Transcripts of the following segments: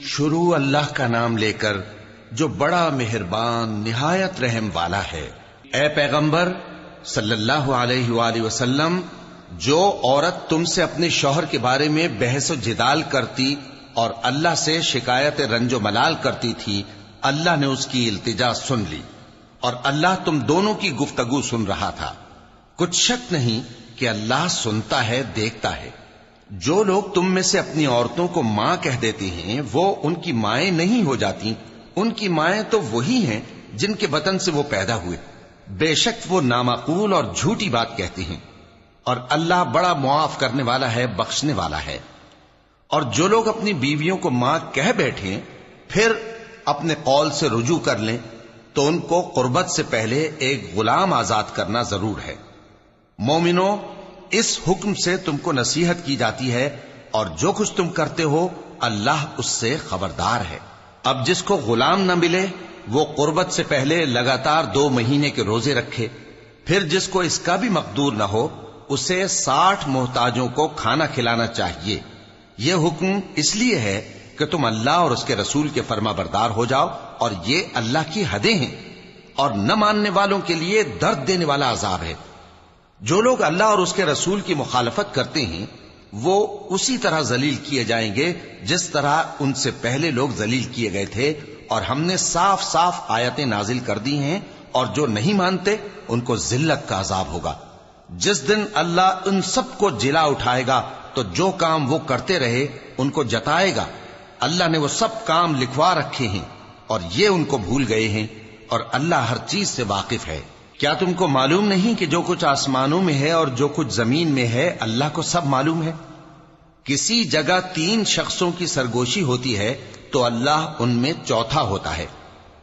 شروع اللہ کا نام لے کر جو بڑا مہربان نہایت رحم والا ہے۔ اے پیغمبر صلی اللہ علیہ وآلہ وسلم، جو عورت تم سے اپنے شوہر کے بارے میں بحث و جدال کرتی اور اللہ سے شکایت رنج و ملال کرتی تھی، اللہ نے اس کی التجا سن لی اور اللہ تم دونوں کی گفتگو سن رہا تھا۔ کچھ شک نہیں کہ اللہ سنتا ہے، دیکھتا ہے۔ جو لوگ تم میں سے اپنی عورتوں کو ماں کہہ دیتے ہیں وہ ان کی مائیں نہیں ہو جاتی، ان کی مائیں تو وہی ہیں جن کے بطن سے وہ پیدا ہوئے۔ بے شک وہ نامعقول اور جھوٹی بات کہتی ہیں، اور اللہ بڑا معاف کرنے والا ہے، بخشنے والا ہے۔ اور جو لوگ اپنی بیویوں کو ماں کہہ بیٹھیں پھر اپنے قول سے رجوع کر لیں تو ان کو قربت سے پہلے ایک غلام آزاد کرنا ضرور ہے۔ مومنو، اس حکم سے تم کو نصیحت کی جاتی ہے اور جو کچھ تم کرتے ہو اللہ اس سے خبردار ہے۔ اب جس کو غلام نہ ملے وہ قربت سے پہلے لگاتار 2 مہینے کے روزے رکھے، پھر جس کو اس کا بھی مقدور نہ ہو اسے 60 محتاجوں کو کھانا کھلانا چاہیے۔ یہ حکم اس لیے ہے کہ تم اللہ اور اس کے رسول کے فرما بردار ہو جاؤ، اور یہ اللہ کی حدیں ہیں، اور نہ ماننے والوں کے لیے درد دینے والا عذاب ہے۔ جو لوگ اللہ اور اس کے رسول کی مخالفت کرتے ہیں وہ اسی طرح ذلیل کیے جائیں گے جس طرح ان سے پہلے لوگ ذلیل کیے گئے تھے، اور ہم نے صاف صاف آیتیں نازل کر دی ہیں، اور جو نہیں مانتے ان کو ذلت کا عذاب ہوگا۔ جس دن اللہ ان سب کو جلا اٹھائے گا تو جو کام وہ کرتے رہے ان کو جتائے گا۔ اللہ نے وہ سب کام لکھوا رکھے ہیں اور یہ ان کو بھول گئے ہیں، اور اللہ ہر چیز سے واقف ہے۔ کیا تم کو معلوم نہیں کہ جو کچھ آسمانوں میں ہے اور جو کچھ زمین میں ہے اللہ کو سب معلوم ہے؟ کسی جگہ 3 شخصوں کی سرگوشی ہوتی ہے تو اللہ ان میں چوتھا ہوتا ہے،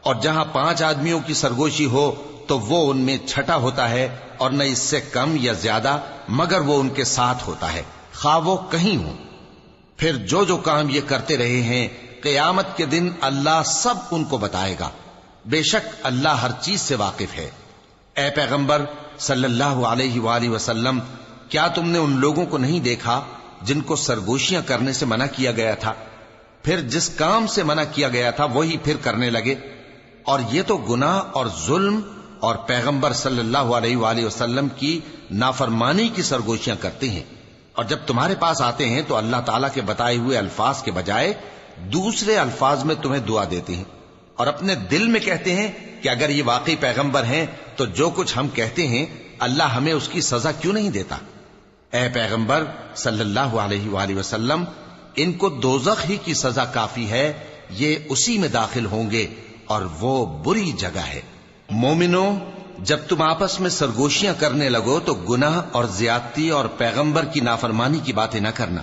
اور جہاں 5 آدمیوں کی سرگوشی ہو تو وہ ان میں چھٹا ہوتا ہے، اور نہ اس سے کم یا زیادہ مگر وہ ان کے ساتھ ہوتا ہے، خواہ وہ کہیں ہوں۔ پھر جو کام یہ کرتے رہے ہیں قیامت کے دن اللہ سب ان کو بتائے گا۔ بے شک اللہ ہر چیز سے واقف ہے۔ اے پیغمبر صلی اللہ علیہ وآلہ وسلم، کیا تم نے ان لوگوں کو نہیں دیکھا جن کو سرگوشیاں کرنے سے منع کیا گیا تھا، پھر جس کام سے منع کیا گیا تھا وہی پھر کرنے لگے؟ اور یہ تو گناہ اور ظلم اور پیغمبر صلی اللہ علیہ وآلہ وسلم کی نافرمانی کی سرگوشیاں کرتے ہیں، اور جب تمہارے پاس آتے ہیں تو اللہ تعالیٰ کے بتائے ہوئے الفاظ کے بجائے دوسرے الفاظ میں تمہیں دعا دیتے ہیں، اور اپنے دل میں کہتے ہیں کہ اگر یہ واقعی پیغمبر ہیں تو جو کچھ ہم کہتے ہیں اللہ ہمیں اس کی سزا کیوں نہیں دیتا؟ اے پیغمبر صلی اللہ علیہ وآلہ وسلم، ان کو دوزخ ہی کی سزا کافی ہے، یہ اسی میں داخل ہوں گے اور وہ بری جگہ ہے۔ مومنو، جب تم آپس میں سرگوشیاں کرنے لگو تو گناہ اور زیادتی اور پیغمبر کی نافرمانی کی باتیں نہ کرنا،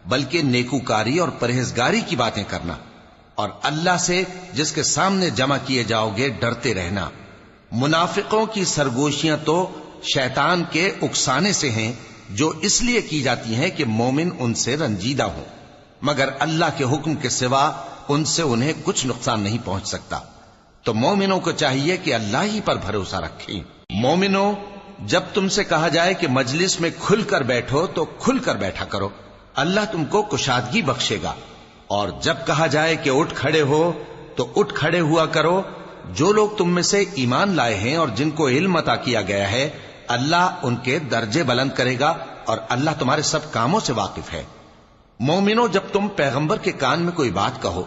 بلکہ نیکوکاری اور پرہیزگاری کی باتیں کرنا، اور اللہ سے جس کے سامنے جمع کیے جاؤ گے ڈرتے رہنا۔ منافقوں کی سرگوشیاں تو شیطان کے اکسانے سے ہیں، جو اس لیے کی جاتی ہیں کہ مومن ان سے رنجیدہ ہوں، مگر اللہ کے حکم کے سوا ان سے انہیں کچھ نقصان نہیں پہنچ سکتا۔ تو مومنوں کو چاہیے کہ اللہ ہی پر بھروسہ رکھیں۔ مومنوں، جب تم سے کہا جائے کہ مجلس میں کھل کر بیٹھو تو کھل کر بیٹھا کرو، اللہ تم کو کشادگی بخشے گا، اور جب کہا جائے کہ اٹھ کھڑے ہو تو اٹھ کھڑے ہوا کرو۔ جو لوگ تم میں سے ایمان لائے ہیں اور جن کو علم عطا کیا گیا ہے اللہ ان کے درجے بلند کرے گا، اور اللہ تمہارے سب کاموں سے واقف ہے۔ مومنو، جب تم پیغمبر کے کان میں کوئی بات کہو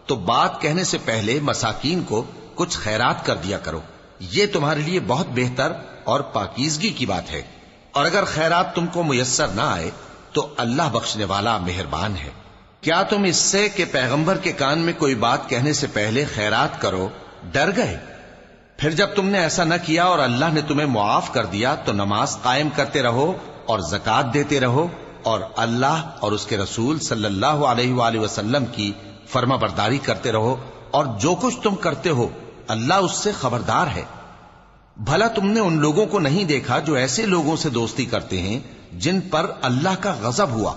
تو بات کہنے سے پہلے مساکین کو کچھ خیرات کر دیا کرو، یہ تمہارے لیے بہت بہتر اور پاکیزگی کی بات ہے، اور اگر خیرات تم کو میسر نہ آئے تو اللہ بخشنے والا مہربان ہے۔ کیا تم اس سے کہ پیغمبر کے کان میں کوئی بات کہنے سے پہلے خیرات کرو ڈر گئے؟ پھر جب تم نے ایسا نہ کیا اور اللہ نے تمہیں معاف کر دیا تو نماز قائم کرتے رہو اور زکوٰۃ دیتے رہو، اور اللہ اور اس کے رسول صلی اللہ علیہ وآلہ وسلم کی فرما برداری کرتے رہو، اور جو کچھ تم کرتے ہو اللہ اس سے خبردار ہے۔ بھلا تم نے ان لوگوں کو نہیں دیکھا جو ایسے لوگوں سے دوستی کرتے ہیں جن پر اللہ کا غضب ہوا؟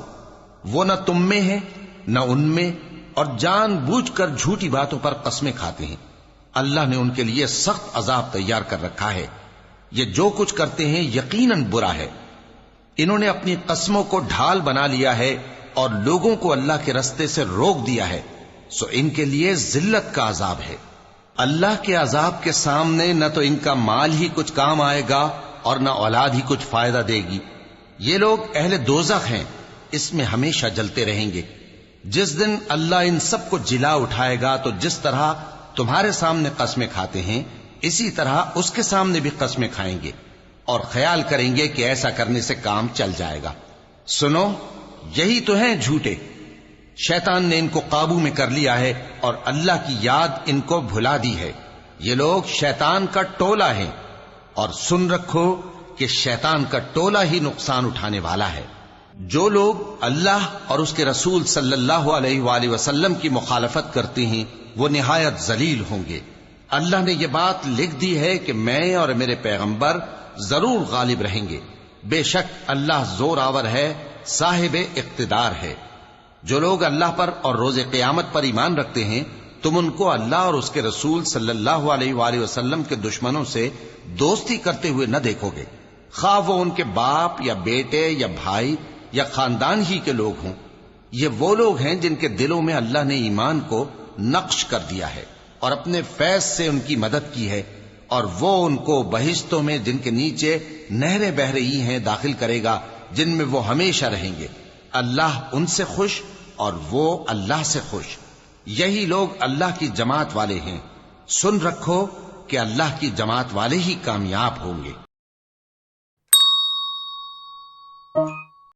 وہ نہ تم میں ہے نہ ان میں، اور جان بوجھ کر جھوٹی باتوں پر قسمیں کھاتے ہیں۔ اللہ نے ان کے لیے سخت عذاب تیار کر رکھا ہے۔ یہ جو کچھ کرتے ہیں یقیناً برا ہے۔ انہوں نے اپنی قسموں کو ڈھال بنا لیا ہے اور لوگوں کو اللہ کے رستے سے روک دیا ہے۔ سو ان کے لیے ذلت کا عذاب ہے۔ اللہ کے عذاب کے سامنے نہ تو ان کا مال ہی کچھ کام آئے گا اور نہ اولاد ہی کچھ فائدہ دے گی۔ یہ لوگ اہل دوزخ ہیں، اس میں ہمیشہ جلتے رہیں گے۔ جس دن اللہ ان سب کو جلا اٹھائے گا تو جس طرح تمہارے سامنے قسمیں کھاتے ہیں اسی طرح اس کے سامنے بھی قسمیں کھائیں گے اور خیال کریں گے کہ ایسا کرنے سے کام چل جائے گا۔ سنو، یہی تو ہیں جھوٹے۔ شیطان نے ان کو قابو میں کر لیا ہے اور اللہ کی یاد ان کو بھلا دی ہے۔ یہ لوگ شیطان کا ٹولہ ہیں، اور سن رکھو کہ شیطان کا ٹولہ ہی نقصان اٹھانے والا ہے۔ جو لوگ اللہ اور اس کے رسول صلی اللہ علیہ وآلہ وسلم کی مخالفت کرتے ہیں وہ نہایت ذلیل ہوں گے۔ اللہ نے یہ بات لکھ دی ہے کہ میں اور میرے پیغمبر ضرور غالب رہیں گے۔ بے شک اللہ زور آور ہے، صاحب اقتدار ہے۔ جو لوگ اللہ پر اور روز قیامت پر ایمان رکھتے ہیں تم ان کو اللہ اور اس کے رسول صلی اللہ علیہ وآلہ وسلم کے دشمنوں سے دوستی کرتے ہوئے نہ دیکھو گے، خواہ وہ ان کے باپ یا بیٹے یا بھائی یا خاندان ہی کے لوگ ہوں۔ یہ وہ لوگ ہیں جن کے دلوں میں اللہ نے ایمان کو نقش کر دیا ہے اور اپنے فیض سے ان کی مدد کی ہے، اور وہ ان کو بہشتوں میں جن کے نیچے نہریں بہ رہی ہیں داخل کرے گا، جن میں وہ ہمیشہ رہیں گے۔ اللہ ان سے خوش اور وہ اللہ سے خوش۔ یہی لوگ اللہ کی جماعت والے ہیں۔ سن رکھو کہ اللہ کی جماعت والے ہی کامیاب ہوں گے۔